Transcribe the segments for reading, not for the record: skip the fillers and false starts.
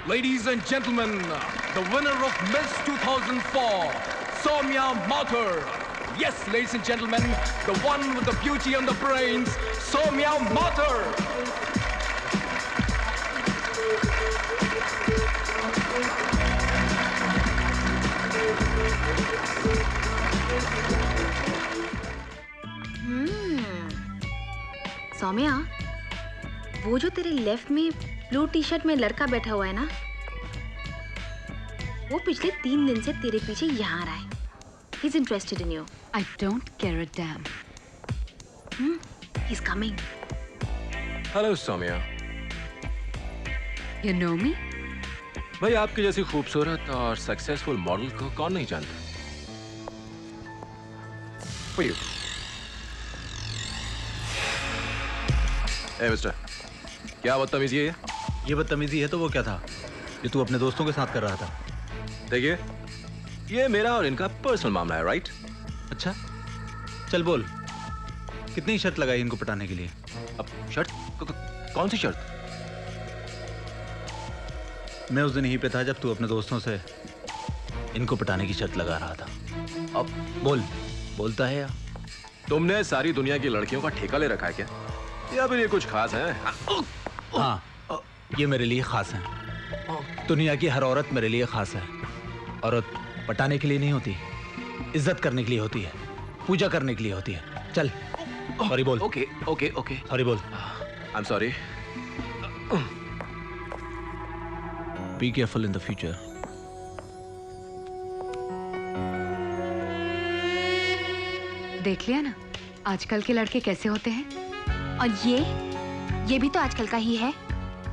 Ladies and gentlemen, the winner of Miss 2004, Soumya Mathur. Yes, ladies and gentlemen, the one with the beauty and the brains, Soumya Mathur. Saumya, वो जो तेरे left में blue T shirt में लड़का बैठा हुआ है ना, वो पिछले 3 दिन से तेरे पीछे यहाँ रहा है. He's interested in you. I don't care a damn. He's coming. Hello, Soumya. You know me? भाई, आपकी जैसी खूबसूरत और सक्सेसफुल मॉडल को कौन नहीं जानता? For you. Hey, मिस्टर, क्या बदतमीजी है ये बदतमीजी है तो वो क्या था जो तू अपने दोस्तों के साथ कर रहा था? देखिए, ये मेरा और इनका पर्सनल मामला है, राइट? अच्छा, चल बोल, कितनी शर्त लगाई इनको पटाने के लिए? अब शर्त? कौन सी शर्त? मैं उस दिन यहीं पे था जब तू अपने दोस्तों से इनको पटाने की शर्त लगा रहा था. अब बोल, बोलता है या? तुमने सारी दुनिया की लड़कियों का ठेका ले रखा है क्या? या फिर ये कुछ खास है? हाँ, ये मेरे लिए खास है. दुनिया की हर औरत मेरे लिए खास है. औरत पटाने के लिए नहीं होती, इज्जत करने के लिए होती है, पूजा करने के लिए होती है. चल, सॉरी बोल. ओके ओके ओके, सॉरी बोल. आई am sorry. Be careful in the future. देख लिया ना, आजकल के लड़के कैसे होते हैं. और ये भी तो आजकल का ही है.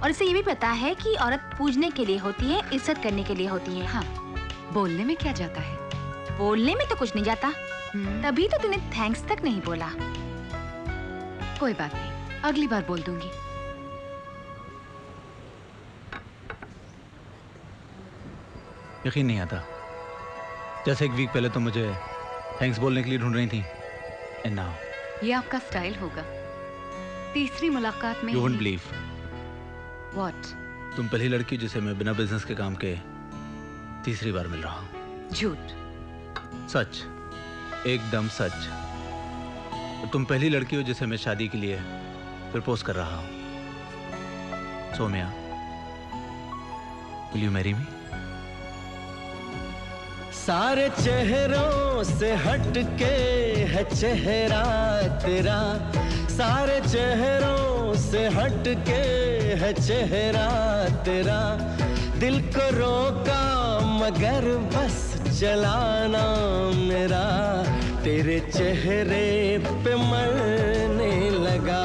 और इसे ये भी पता है कि औरत पूजने के लिए होती है, इज्जत करने के लिए होती है. हाँ, बोलने में क्या जाता है? बोलने में तो कुछ नहीं जाता. तभी तो तूने थैंक्स तक नहीं बोला. कोई बात नहीं, अगली बार बोल दूंगी. यकीन नहीं आता, जैसे एक वीक पहले तो मुझे थैंक्स बोलने के लिए ढूंढ रही थी, एंड नाउ. ये आपका स्टाइल होगा. तीसरी मुलाकात में You won't believe. What? तुम पहली लड़की जिसे मैं बिना बिजनेस के काम के तीसरी बार मिल रहा हूँ. झूठ. सच, एकदम सच. और तुम पहली लड़की हो जिसे मैं शादी के लिए प्रपोज कर रहा हूँ. Saumya, will you marry me? सारे चेहरों से हटके है चेहरा तेरा, सारे चेहरों से हटके है चेहरा तेरा. दिल को रोका मगर बस चलाना मेरा, तेरे चेहरे पे मरने लगा.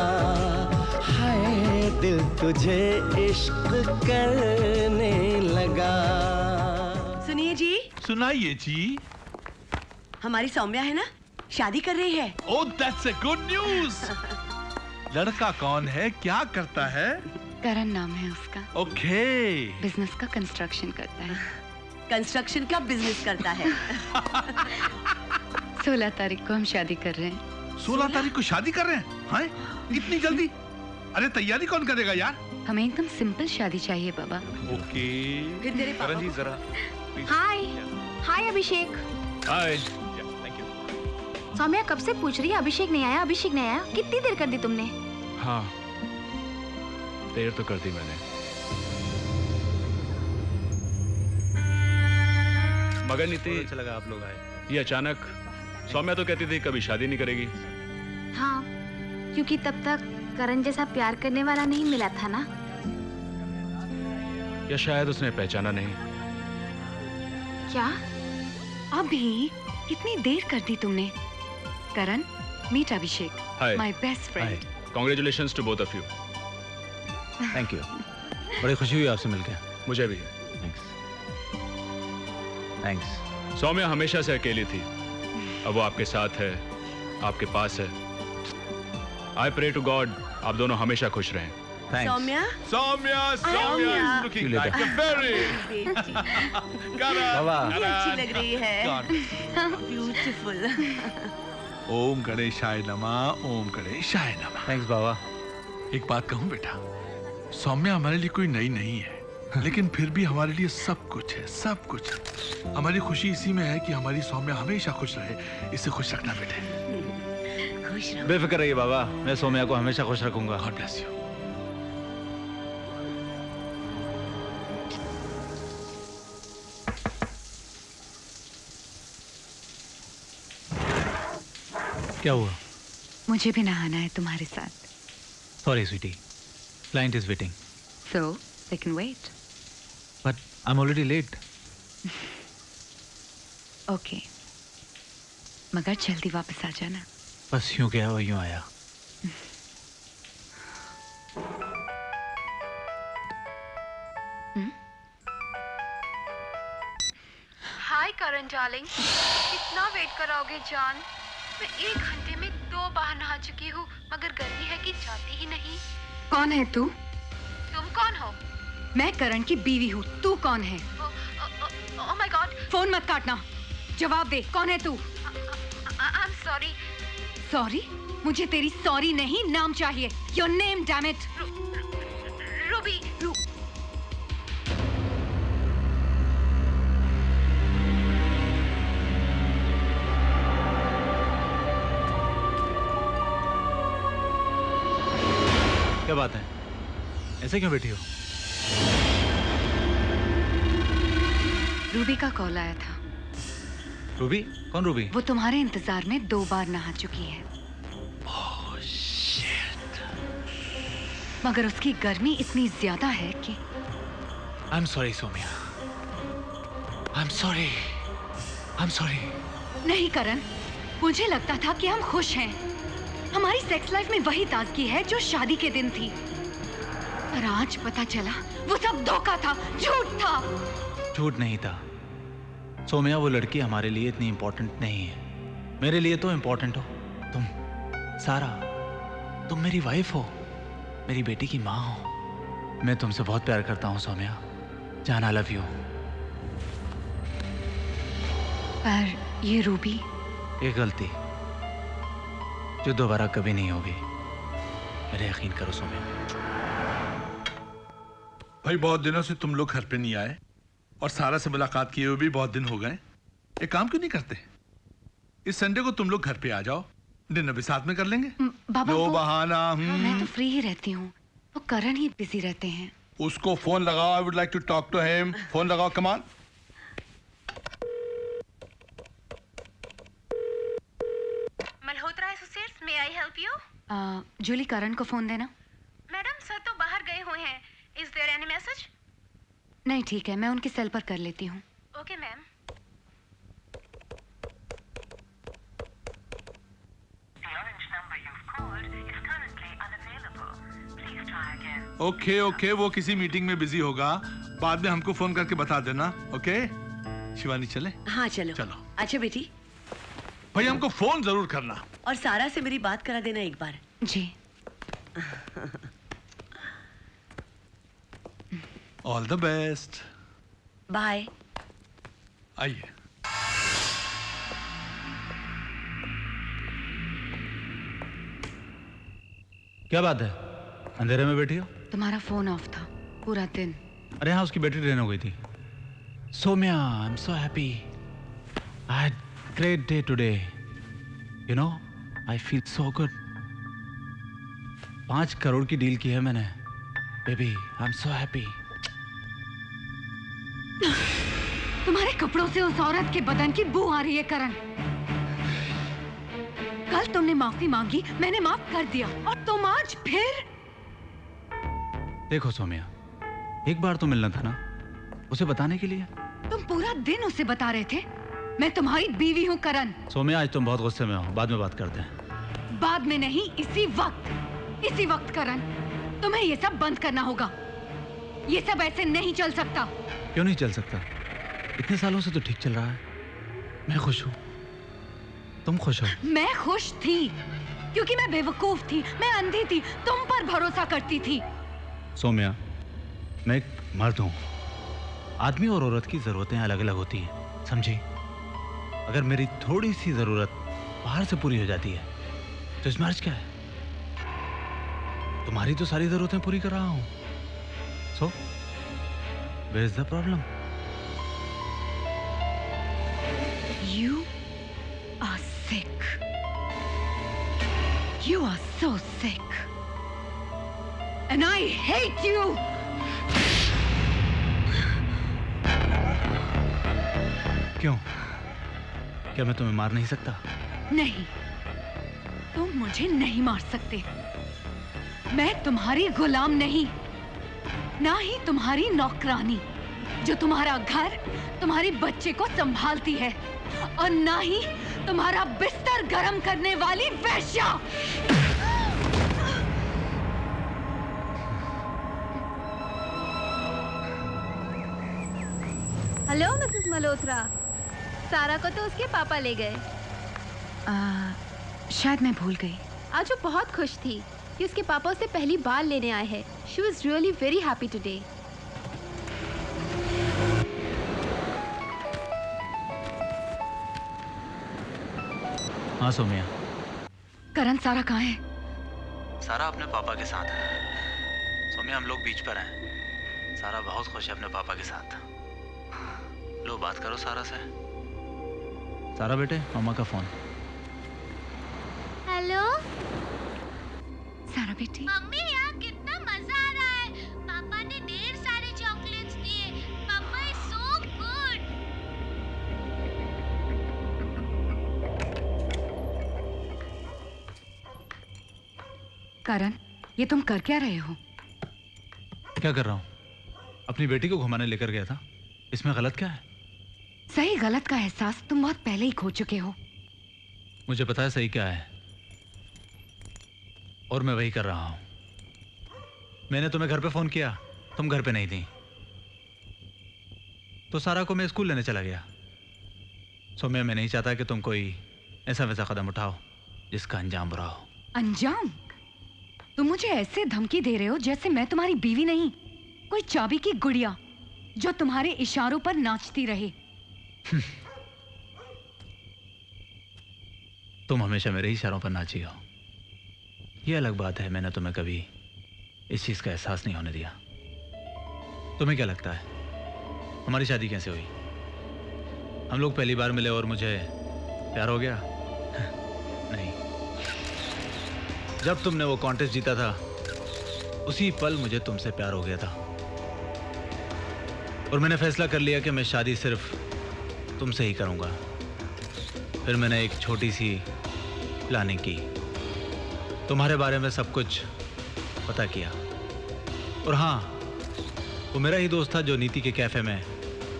हाय दिल तुझे इश्क करने लगा. सुनिए जी. सुनाइए जी. हमारी सौम्या है ना, शादी कर रही है. ओह, दैट्स अ गुड न्यूज़. लड़का कौन है, क्या करता है? करण नाम है उसका. ओके. बिजनेस का कंस्ट्रक्शन करता है. कंस्ट्रक्शन का बिजनेस करता है. 16 तारीख को हम शादी कर रहे हैं. 16 तारीख को शादी कर रहे हैं? हाँ, इतनी जल्दी? अरे तैयारी कौन करेगा यार? हमें एकदम सिंपल शादी चाहिए बाबा. ओके. फिर तेरे पापा जी जरा. हाय हाय अभिषेक. हाय. सौम्या कब से पूछ रही है अभिषेक नहीं आया, अभिषेक नहीं आया. कितनी देर कर दी तुमने? हाँ, देर तो कर दी मैंने. मगर नीति, अच्छा लगा आप लोग आए. ये अचानक. सौम्या तो कहती थी कभी शादी नहीं करेगी. हाँ, क्योंकि तब तक करण जैसा प्यार करने वाला नहीं मिला था ना. या शायद उसने पहचाना नहीं. क्या? अभी कितनी देर कर दी तुमने. Karan, meet Abhishek, hi. My best friend. Congratulations to both of you. Thank you. बड़ी खुशी हुई आपसे मिलकर. मुझे भी. थैंक्स. थैंक्स. सौम्या हमेशा से अकेली थी, अब वो आपके साथ है, आपके पास है. I pray to God आप दोनों हमेशा खुश रहें. Thanks. Sowmya. Sowmya, Sowmya is looking like a fairy. बाबा. अच्छी लग रही है. ब्यूटीफुल. ओम गणेशाय नमः, ओम गणेशाय नमः. थैंक्स बाबा. एक बात कहूँ बेटा, सौम्या हमारे लिए कोई नई नहीं है. लेकिन फिर भी हमारे लिए सब कुछ है, सब कुछ। हमारी खुशी इसी में है कि हमारी सौम्या हमेशा खुश रहे। इसे खुश रखना बेटे। खुश रहो। बेफिक्र रहिए बाबा, मैं सौम्या को हमेशा खुश रखूंगा। God bless you. क्या हुआ? मुझे भी नहाना है तुम्हारे साथ। Sorry sweetie, client is waiting. So, they can wait. But I am already late. Okay. मगर जल्दी वापस आ जाना। बस यूं गया और यूं आया। हाय करण डार्लिंग, कितना वेट कराओगे जान? मैं 1 घंटे में 2 बार नहा चुकी हूँ, मगर गर्मी है कि जाती ही नहीं। कौन है तू? तुम कौन हो? मैं करण की बीवी हूँ। तू कौन है? ओह माय गॉड, फोन मत काटना, जवाब दे, कौन है तू? आई एम सॉरी। सॉरी? मुझे तेरी सॉरी नहीं, नाम चाहिए। Your name, damn it. Ruby. क्या बात है, ऐसे क्यों बैठी हो? रूबी का कॉल आया था। रूबी? कौन रूबी? वो तुम्हारे इंतजार में 2 बार नहा चुकी है। Oh shit. मगर उसकी गर्मी इतनी ज्यादा है कि I am sorry Sowmya, I am sorry, I am sorry. नहीं करण, मुझे लगता था कि हम खुश हैं। हमारी सेक्स लाइफ में वही ताजगी है जो शादी के दिन थी। पर आज पता चला वो सब धोखा था, झूठ था। झूठ नहीं था सौम्या, वो लड़की हमारे लिए इतनी इंपॉर्टेंट नहीं है। मेरे लिए तो इंपॉर्टेंट हो तुम, सारा। तुम मेरी वाइफ हो, मेरी बेटी की माँ हो। मैं तुमसे बहुत प्यार करता हूँ सौम्या, जान, आई लव यू। पर ये रूबी, एक गलती जो दोबारा कभी नहीं होगी, मेरे यकीन करो सौम्या। भाई बहुत दिनों से तुम लोग घर पे नहीं आए और सारा से मुलाकात किए हुए भी बहुत दिन हो गए। एक काम क्यों नहीं करते, इस संडे को तुम लोग घर पे आ जाओ, डिनर भी साथ में कर लेंगे। बाबा लो वो, बहाना। मैं तो फ्री ही रहती हूँ, वो करण ही बिजी रहते हैं। उसको फोन लगाओ, I would like to talk to him. Phone लगाओ, come on. Malhotra associates, may I help you? Julie, Karan को फोन देना। मैडम, सर तो बाहर गए हुए हैं। Is there any message? नहीं, ठीक है, मैं उनकी सेल पर कर लेती हूँ। Okay ma'am. ओके ओके, वो किसी मीटिंग में बिजी होगा, बाद में हमको फोन करके बता देना। ओके शिवानी, चले? हाँ चलो। चलो। अच्छा बेटी, भाई हमको फोन जरूर करना। और सारा से मेरी बात करा देना एक बार। जी। All the best. बाय। आइए। क्या बात है, अंधेरे में बैठी हो? तुम्हारा फोन ऑफ था पूरा दिन। अरे हाँ, उसकी बैटरी ड्रेन हो गई थी। Sowmya, I am so happy, I had great day today, you know, I feel so good. 5 crore की डील की है मैंने, baby, I am so happy. तुम्हारे कपड़ों से उस औरत के बदन की बू आ रही है करण। कल तुमने माफी मांगी, मैंने माफ कर दिया, और तुम आज फिर। देखो सौम्या, एक बार तो मिलना था ना उसे बताने के लिए। तुम पूरा दिन उसे बता रहे थे मैं तुम्हारी बीवी हूँ करण। सौम्या, आज तुम बहुत गुस्से में हो, बाद में बात करते हैं। बाद में नहीं, इसी वक्त करण, तुम्हें ये सब बंद करना होगा। ये सब ऐसे नहीं चल सकता। क्यों नहीं चल सकता? इतने सालों से तो ठीक चल रहा है। मैं खुश हूँ, तुम खुश हो? मैं खुश थी क्योंकि मैं बेवकूफ थी, मैं अंधी थी, तुम पर भरोसा करती थी। सौम्या, मैं एक मर्द हूँ, आदमी और औरत की जरूरतें अलग अलग होती हैं, समझी? अगर मेरी थोड़ी सी जरूरत बाहर से पूरी हो जाती है तो इसमें अर्ज क्या है? तुम्हारी तो सारी जरूरतें पूरी कर रहा हूँ। सो Where is the problem? You are sick. You are so sick. And I hate you! क्यों? क्या मैं तुम्हें मार नहीं सकता? नहीं, तुम मुझे नहीं मार सकते। मैं तुम्हारी गुलाम नहीं, ना ही तुम्हारी नौकरानी जो तुम्हारा घर, तुम्हारे बच्चे को संभालती है, और ना ही तुम्हारा बिस्तर गरम करने वाली वेश्या। हेलो मिसेस मल्होत्रा, सारा को तो उसके पापा ले गए। शायद मैं भूल गई। आज वो बहुत खुश थी कि उसके पापा उसे पहली बार लेने आए हैं। She was really very happy today. हाँ सौम्या। करण, सारा कहाँ है? सारा अपने पापा के साथ है। सौम्या, हम लोग बीच पर हैं। सारा बहुत खुश है अपने पापा के साथ। लो बात करो सारा से। सारा बेटे, मामा का फोन। हेलो सारा बेटी। मम्मी, यहाँ कितना मजा आ रहा है। पापा ने ढेर सारे चॉकलेट्स दिए। पापा इज सो गुड। करण, ये तुम कर क्या रहे हो? क्या कर रहा हूँ? अपनी बेटी को घुमाने लेकर गया था। इसमें गलत क्या है? सही गलत का एहसास तुम बहुत पहले ही खो चुके हो। मुझे पता है सही क्या है, और मैं वही कर रहा हूं। मैंने तुम्हें घर पे फोन किया, तुम घर पे नहीं थी, तो सारा को मैं स्कूल लेने चला गया। सौम्या, मैं नहीं चाहता कि तुम कोई ऐसा वैसा कदम उठाओ जिसका अंजाम बुरा हो। अंजाम? तुम मुझे ऐसे धमकी दे रहे हो जैसे मैं तुम्हारी बीवी नहीं, कोई चाबी की गुड़िया जो तुम्हारे इशारों पर नाचती रहे। तुम हमेशा मेरे इशारों पर नाची हो। यह अलग बात है, मैंने तुम्हें कभी इस चीज का एहसास नहीं होने दिया। तुम्हें क्या लगता है हमारी शादी कैसे हुई? हम लोग पहली बार मिले और मुझे प्यार हो गया? नहीं, जब तुमने वो कॉन्टेस्ट जीता था उसी पल मुझे तुमसे प्यार हो गया था, और मैंने फैसला कर लिया कि मैं शादी सिर्फ तुमसे ही करूंगा। फिर मैंने एक छोटी सी प्लानिंग की, तुम्हारे बारे में सब कुछ पता किया, और हाँ, वो मेरा ही दोस्त था जो नीति के कैफे में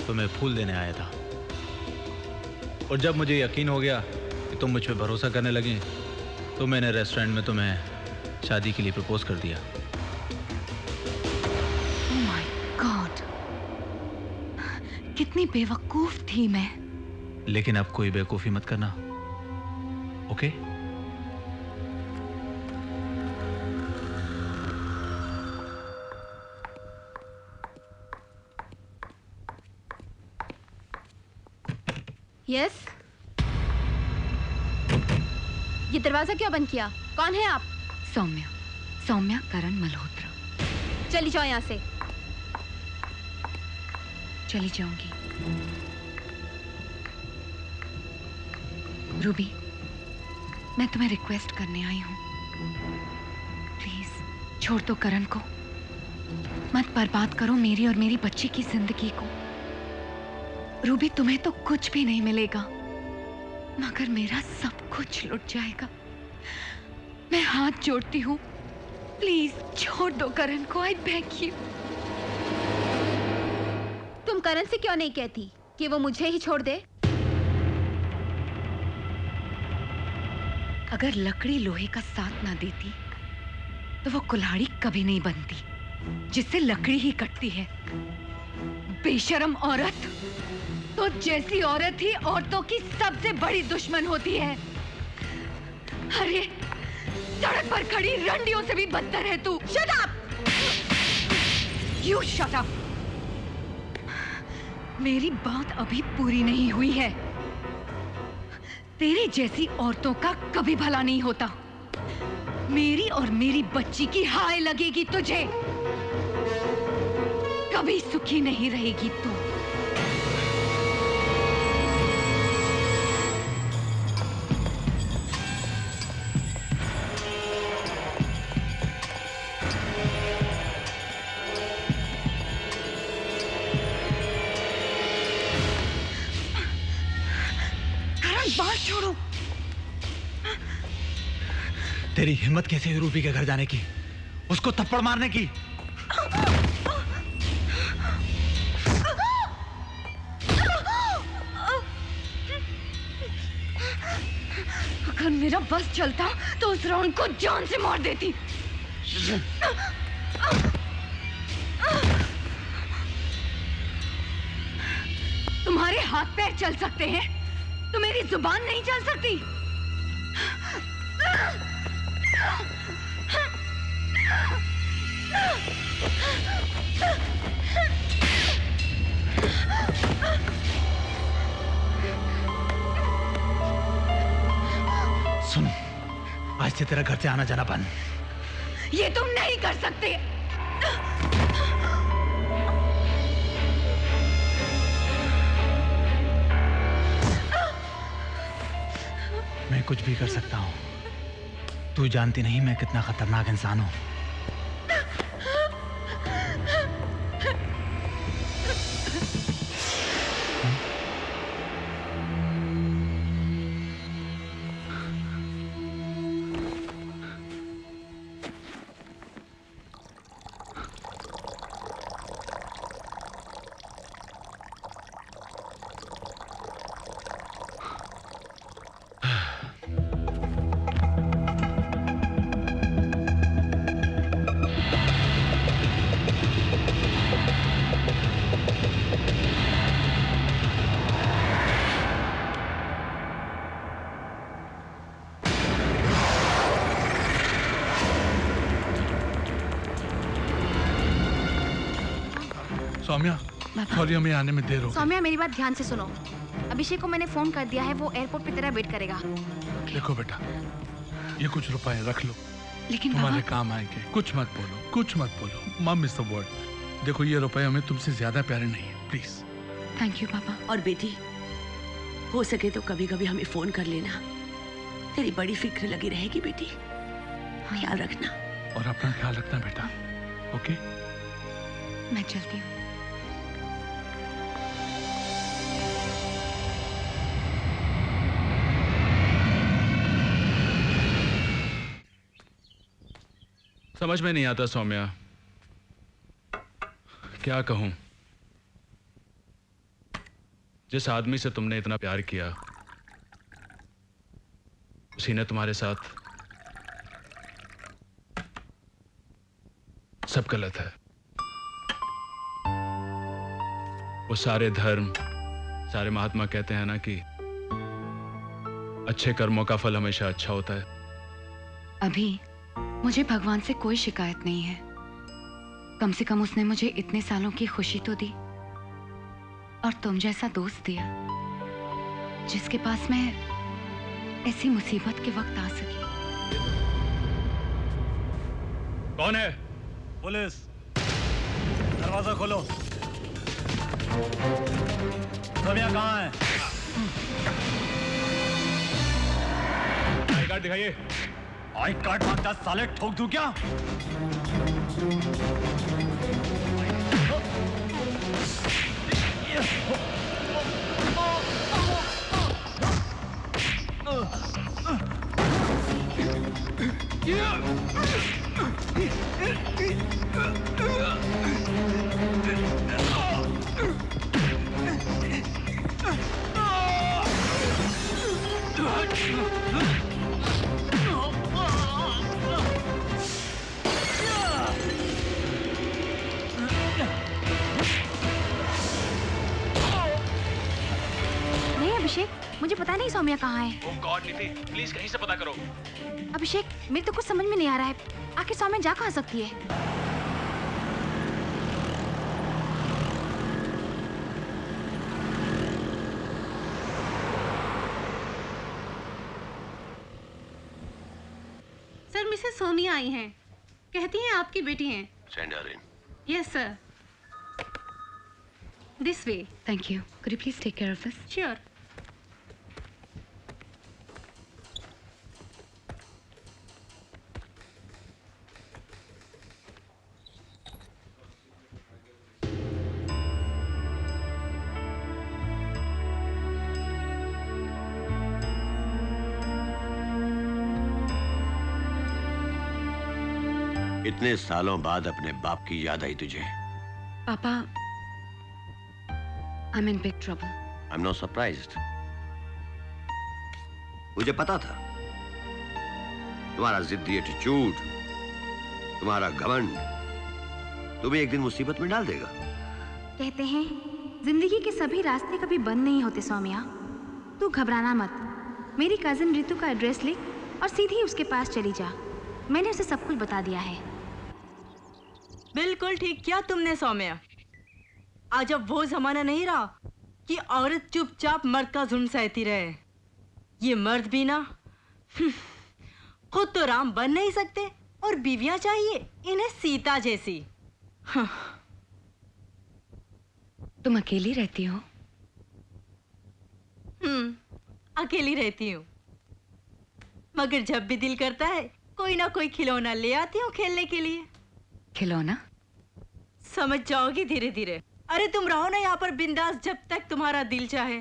तुम्हें फूल देने आया था। और जब मुझे यकीन हो गया कि तुम मुझ पे भरोसा करने लगी, तो मैंने रेस्टोरेंट में तुम्हें शादी के लिए प्रपोज कर दिया। Oh my God! कितनी बेवकूफ थी मैं। लेकिन अब कोई बेवकूफी मत करना, ओके? यस। ये दरवाजा क्यों बंद किया? कौन है आप? सौम्या, सौम्या करण मल्होत्रा। चली जाओ यहाँ से। चली जाऊंगी। रूबी, मैं तुम्हें रिक्वेस्ट करने आई हूं, प्लीज छोड़ दो करण को। मत बर्बाद करो मेरी और मेरी बच्ची की जिंदगी को। रूबी, तुम्हें तो कुछ भी नहीं मिलेगा, मगर मेरा सब कुछ लुट जाएगा। मैं हाथ जोड़ती हूँ, प्लीज छोड़ दो करण को। I beg you. तुम करण से क्यों नहीं कहती कि वो मुझे ही छोड़ दे? अगर लकड़ी लोहे का साथ ना देती तो वो कुल्हाड़ी कभी नहीं बनती जिससे लकड़ी ही कटती है। बेशरम औरत, तो जैसी औरत ही औरतों की सबसे बड़ी दुश्मन होती है। अरे सड़क पर खड़ी रंडियों से भी बदतर है तू। Shut up! You shut up! मेरी बात अभी पूरी नहीं हुई है। तेरी जैसी औरतों का कभी भला नहीं होता। मेरी और मेरी बच्ची की हाय लगेगी तुझे। कभी सुखी नहीं रहेगी तू। बात छोड़ो। तेरी हिम्मत कैसे हुई रूबी के घर जाने की, उसको थप्पड़ मारने की? अगर मेरा बस चलता तो उस राउंड को जान से मार देती। तुम्हारे हाथ पैर चल सकते हैं तो मेरी जुबान नहीं चल सकती। सुन, आज से तेरा घर से आना जाना बंद। ये तुम नहीं कर सकते। मैं कुछ भी कर सकता हूँ। तू जानती नहीं मैं कितना खतरनाक इंसान हूँ। सौम्या, सॉरी हमें आने में देर हो गई। सौम्या मेरी बात ध्यान से सुनो। अभिषेक को मैंने फोन कर दिया है, वो एयरपोर्ट पे तेरा वेट करेगा। देखो बेटा, ये कुछ रुपए रख लो, लेकिन तुम्हारे काम आएंगे। कुछ मत बोलो, कुछ मत बोलो। मम इज द वर्ड। देखो ये रुपए हमें तुमसे ज्यादा प्यारे नहीं है, प्लीज। थैंक यू पापा। और बेटी, हो सके तो कभी कभी हमें फोन कर लेना। तेरी बड़ी फिक्र लगी रहेगी बेटी, ख्याल रखना। और अपना ख्याल रखना बेटा, ओके? मैं चलती हूँ। समझ में नहीं आता सौम्या, क्या कहूं। जिस आदमी से तुमने इतना प्यार किया, उसी ने तुम्हारे साथ सब गलत है। वो सारे धर्म, सारे महात्मा कहते हैं ना कि अच्छे कर्मों का फल हमेशा अच्छा होता है। अभी मुझे भगवान से कोई शिकायत नहीं है। कम से कम उसने मुझे इतने सालों की खुशी तो दी, और तुम जैसा दोस्त दिया जिसके पास मैं ऐसी मुसीबत के वक्त आ सकी। कौन है? पुलिस, दरवाजा खोलो। सौम्या कहाँ है? आई कार्ड दिखाइए। आई कार्ड मांगता साले, ठोक दूं क्या? मुझे पता नहीं सौम्या कहाँ है। ओह गॉड नीति, प्लीज कहीं से पता करो। अभिषेक, मेरे तो कुछ समझ में नहीं आ रहा है। आखिर सौम्या जा कहाँ सकती है? सर, मिसेस सोनिया आई हैं। कहती हैं आपकी बेटी हैं। Send her in. Yes sir. This way. Thank you. Could you please take care of this? Sure. इतने सालों बाद अपने बाप की याद आई तुझे? पापा, I'm in big trouble. I'm not surprised. मुझे पता था तुम्हारा जिद्दी एटीट्यूड, तुम्हारा घमंड तुम्हें एक दिन मुसीबत में डाल देगा। कहते हैं जिंदगी के सभी रास्ते कभी बंद नहीं होते सौम्या। तू घबराना मत। मेरी कजिन रितु का एड्रेस लिख और सीधी उसके पास चली जा। मैंने उसे सब कुछ बता दिया है। बिल्कुल ठीक किया तुमने सौम्या। आज अब वो जमाना नहीं रहा कि औरत चुपचाप मर्द का जुल्म सहती रहे। ये मर्द भी ना खुद तो राम बन नहीं सकते और बीवियां चाहिए इन्हें सीता जैसी। हाँ। तुम अकेली रहती हो? अकेली रहती हूँ, मगर जब भी दिल करता है कोई ना कोई खिलौना ले आती हूँ खेलने के लिए। खिलौना? समझ जाओगी धीरे धीरे। अरे तुम रहो ना यहाँ पर बिंदास जब तक तुम्हारा दिल चाहे।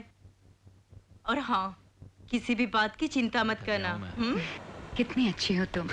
और हाँ, किसी भी बात की चिंता मत करना। कितनी अच्छी हो तुम।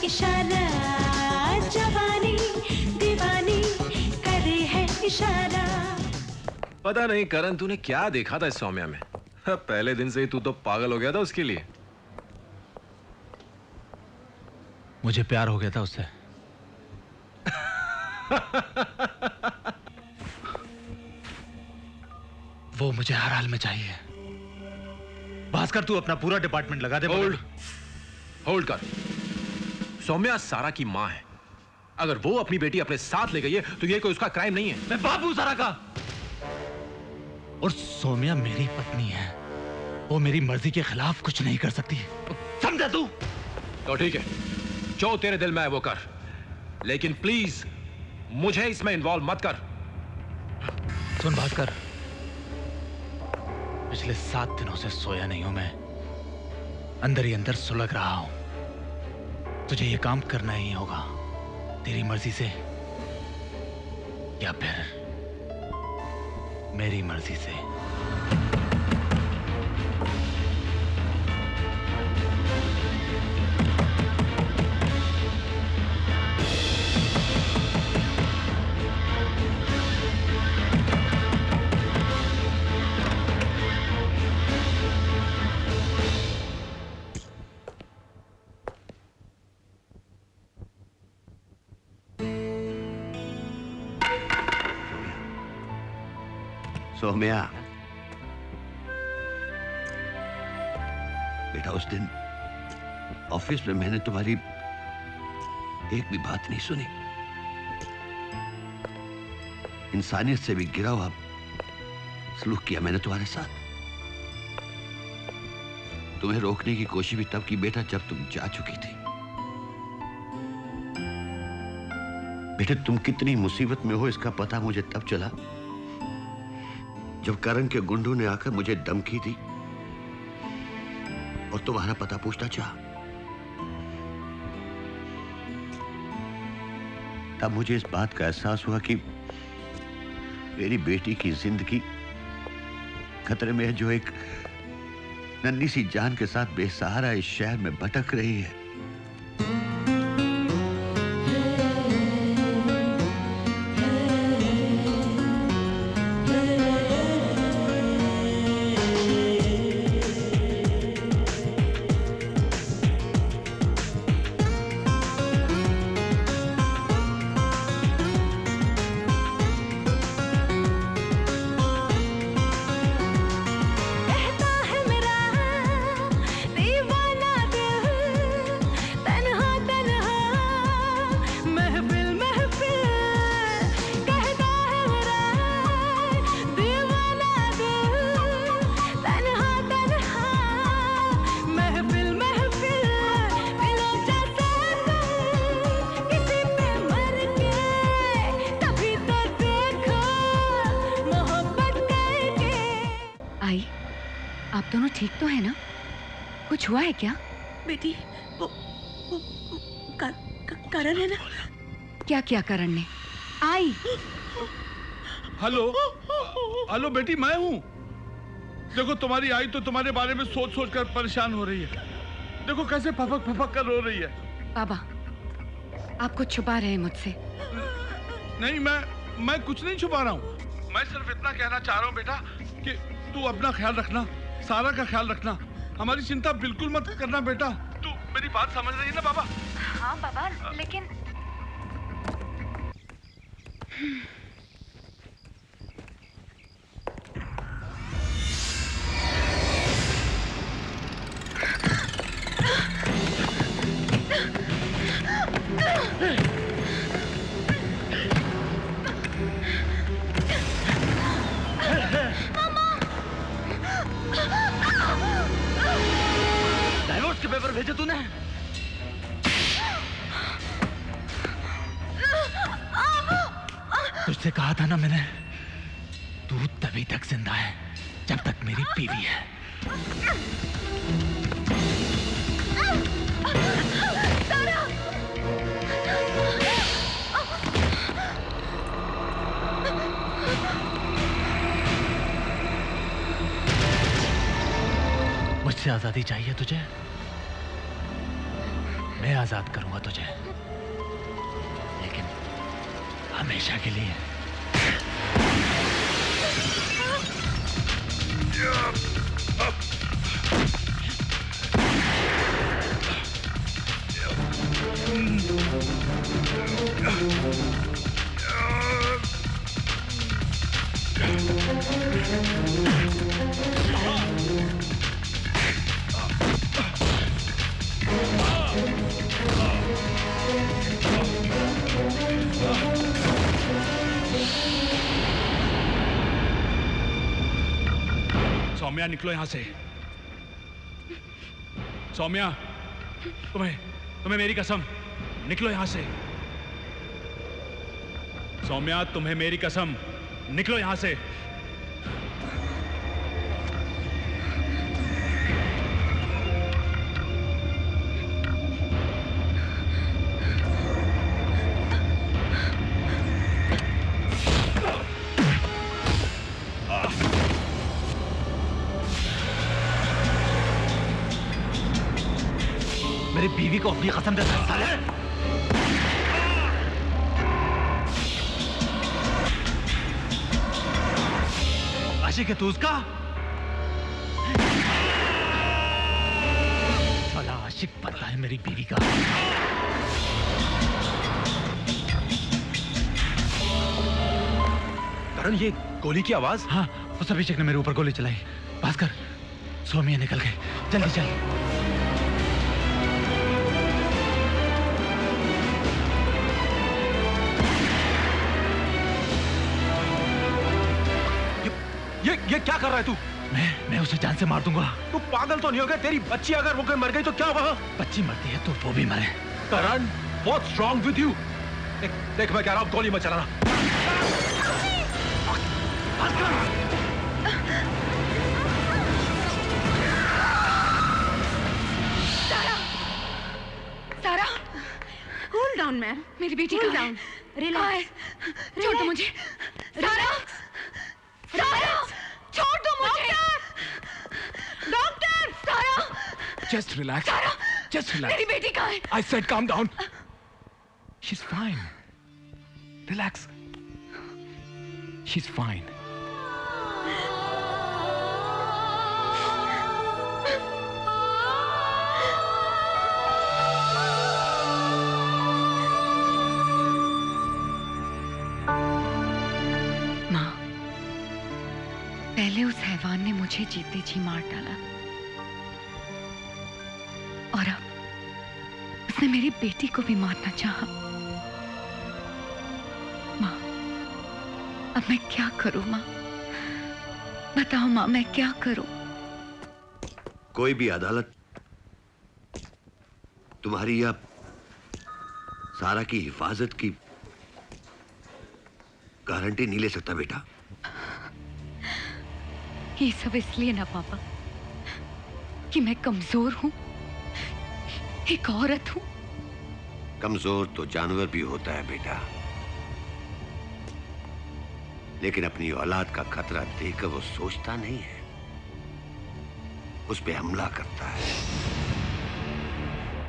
इशारा जवानी दीवानी करे है इशारा। पता नहीं करण तूने क्या देखा था इस सौम्या में। पहले दिन से ही तू तो पागल हो गया था उसके लिए। मुझे प्यार हो गया था उससे। वो मुझे हर हाल में चाहिए। भास्कर तू अपना पूरा डिपार्टमेंट लगा दे। होल्ड कर। सौम्या सारा की मां है। अगर वो अपनी बेटी अपने साथ ले गई है तो ये कोई उसका क्राइम नहीं है। मैं बाप हूं सारा का। और सौम्या मेरी पत्नी है। वो मेरी मर्जी के खिलाफ कुछ नहीं कर सकती। समझा तू? तो ठीक है, जो तेरे दिल में है वो कर, लेकिन प्लीज मुझे इसमें इन्वॉल्व मत कर। सुन भास्कर, पिछले 7 दिनों से सोया नहीं हूं मैं। अंदर ही अंदर सुलग रहा हूं। तुझे ये काम करना ही होगा, तेरी मर्जी से या फिर मेरी मर्जी से। सौम्या, बेटा उस दिन ऑफिस में मैंने तुम्हारी एक भी बात नहीं सुनी। इंसानियत से भी गिरा हुआ सलूक किया मैंने तुम्हारे साथ। तुम्हें रोकने की कोशिश भी तब की बेटा जब तुम जा चुकी थी। बेटे तुम कितनी मुसीबत में हो इसका पता मुझे तब चला जब करण के गुंडों ने आकर मुझे धमकी दी और तुम्हारा पता पूछना चाहा। तब मुझे इस बात का एहसास हुआ कि मेरी बेटी की जिंदगी खतरे में है, जो एक नन्ही सी जान के साथ बेसहारा इस शहर में भटक रही है। ठीक तो है ना? कुछ हुआ है क्या? बेटी वो करण है ना? क्या किया करण ने? आई। हेलो हेलो बेटी, मैं हूँ। देखो तुम्हारी आई तो तुम्हारे बारे में सोच सोच कर परेशान हो रही है। देखो कैसे फपक फपक कर रो रही है। बाबा, आप कुछ छुपा रहे हैं मुझसे। नहीं, मैं कुछ नहीं छुपा रहा हूँ। मैं सिर्फ इतना कहना चाह रहा हूँ बेटा कि तू अपना ख्याल रखना, सारा का ख्याल रखना, हमारी चिंता बिल्कुल मत करना बेटा। तू मेरी बात समझ रही है ना बाबा? हाँ बाबा, लेकिन डाइवोर्स के पेपर भेजे तूने? तुझसे कहा था ना मैंने, तू तभी तक जिंदा है जब तक मेरी बीवी है। मुझसे आजादी चाहिए तुझे? मैं आजाद करूंगा तुझे, लेकिन हमेशा के लिए। सौम्या, निकलो यहां से। सौम्या, तुम्हें मेरी कसम, निकलो यहां से। सौम्या, तुम्हें मेरी कसम, निकलो यहां से। मेरी बीवी को अपनी कसम देता है साले। आशिक है तू उसका? साला आशिक बनता है मेरी बीवी का। करण, ये गोली की आवाज? हाँ, उस अभिषेक ने मेरे ऊपर गोली चलाई। भास्कर, सौम्या निकल गए, जल्दी चल। ये क्या कर रहा है तू? मैं उसे जान से मार दूंगा। तू पागल तो नहीं हो गया? तेरी बच्ची अगर वो मर गई तो क्या हुआ? बच्ची मरती है तो वो भी मरे। करण, व्हाट्स रॉन्ग विद यू? देख मैं कह रहा हूं, गोली मत चलाना। सारा, कूल डाउन मैम। मेरी बेटी कूल कहाँ डाउन, है? रिलैक्स। छोड़ दो मुझे। सारा, सारा, छोड़ दो मुझे। डॉक्टर, सारा। Just relax. सारा, Just relax. मेरी बेटी कहाँ है? I said calm down. She's fine. Relax. She's fine. माँ, पहले उस हैवान ने मुझे जीते जी मार डाला, और अब उसने मेरी बेटी को भी मारना चाहा। माँ, अब मैं क्या करूं? माँ बताओ, माँ मैं क्या करूं? कोई भी अदालत तुम्हारी या सारा की हिफाजत की गारंटी नहीं ले सकता बेटा। ये सब इसलिए ना पापा, कि मैं कमजोर हूं, एक औरत हूं। कमजोर तो जानवर भी होता है बेटा, लेकिन अपनी औलाद का खतरा देखकर वो सोचता नहीं है, उस पे हमला करता है।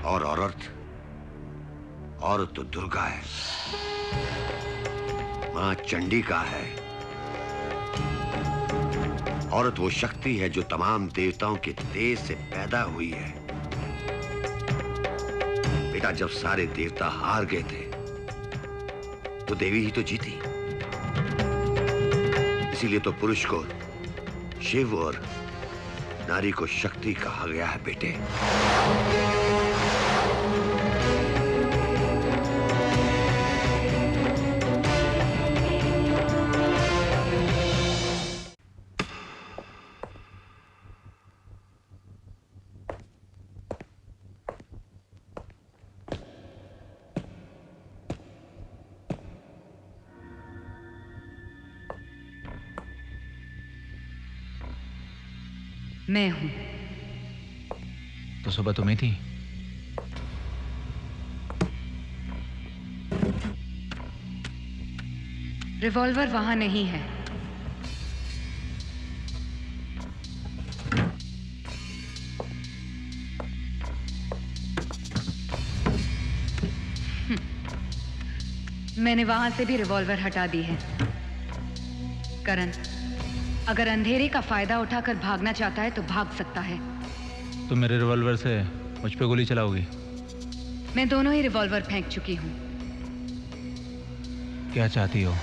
और औरत तो दुर्गा है, मां चंडिका है। औरत वो शक्ति है जो तमाम देवताओं के तेज से पैदा हुई है। बेटा, जब सारे देवता हार गए थे तो देवी ही तो जीती। इसीलिए तो पुरुष को शिव और नारी को शक्ति कहा गया है बेटे। मैं हूं। तो सुबह तुम्हें थी। रिवॉल्वर वहां नहीं है। मैंने वहां से भी रिवॉल्वर हटा दी है। करण, अगर अंधेरे का फायदा उठाकर भागना चाहता है तो भाग सकता है। तुम मेरे रिवॉल्वर से मुझ पे गोली चलाओगी? मैं दोनों ही रिवॉल्वर फेंक चुकी हूं। क्या चाहती हो?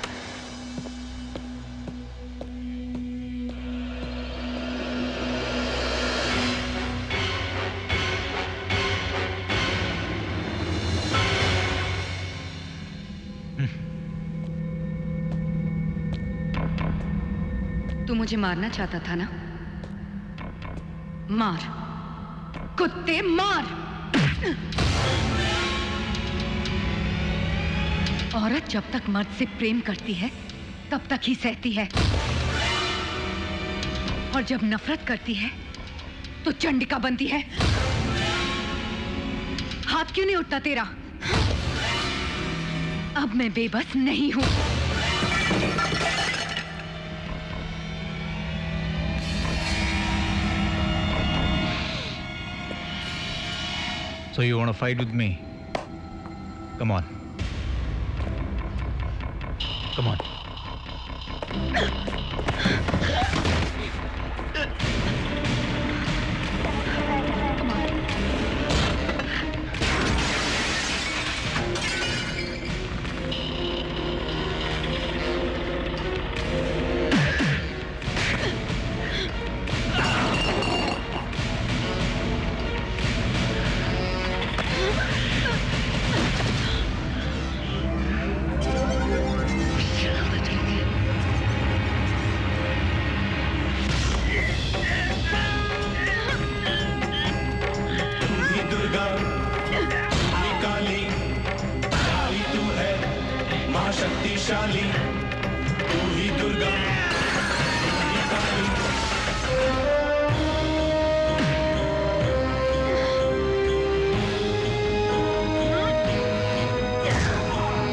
तू मुझे मारना चाहता था ना? मार कुत्ते, मार। औरत जब तक मर्द से प्रेम करती है तब तक ही सहती है, और जब नफरत करती है तो चंडिका बनती है। हाथ क्यों नहीं उठता तेरा? अब मैं बेबस नहीं हूं। So you want to fight with me? Come on. Come on. शक्तिशाली तू ही दुर्गा,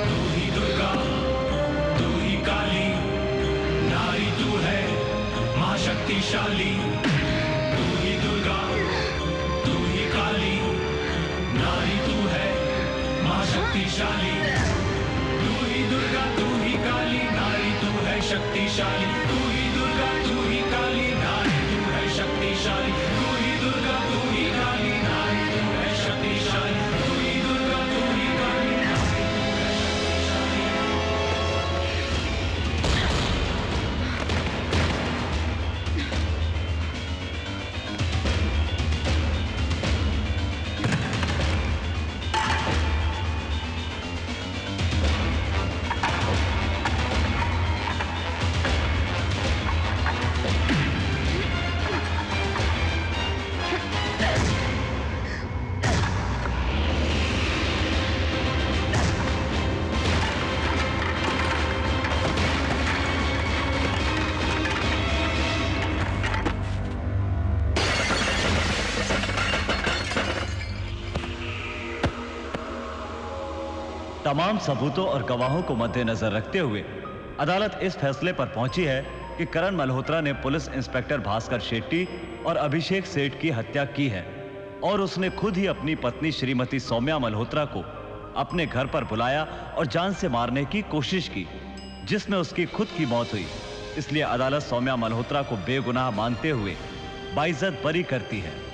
तू ही दुर्गा, तू ही काली, नारी तू है मां शक्तिशाली। तू ही दुर्गा, तू ही काली, नारी तू है मां शक्तिशाली। दुर्गा तू ही काली, नारी तू है शक्तिशाली। तू ही दुर्गा, तू ही काली, नारी तू है शक्तिशाली। तू ही दुर्गा, तू ही काली, नारी तू है शक्तिशाली। तू ही दुर्गा, तू ही काली, नारी तू है तमाम सबूतों और गवाहों को मद्देनजर रखते हुए अदालत इस फैसले पर पहुंची है कि करण मल्होत्रा ने पुलिस इंस्पेक्टर भास्कर शेट्टी और अभिषेक सेठ की हत्या की है और उसने खुद ही अपनी पत्नी श्रीमती सौम्या मल्होत्रा को अपने घर पर बुलाया और जान से मारने की कोशिश की, जिसमें उसकी खुद की मौत हुई। इसलिए अदालत सौम्या मल्होत्रा को बेगुनाह मानते हुए बाइज्जत बरी करती है।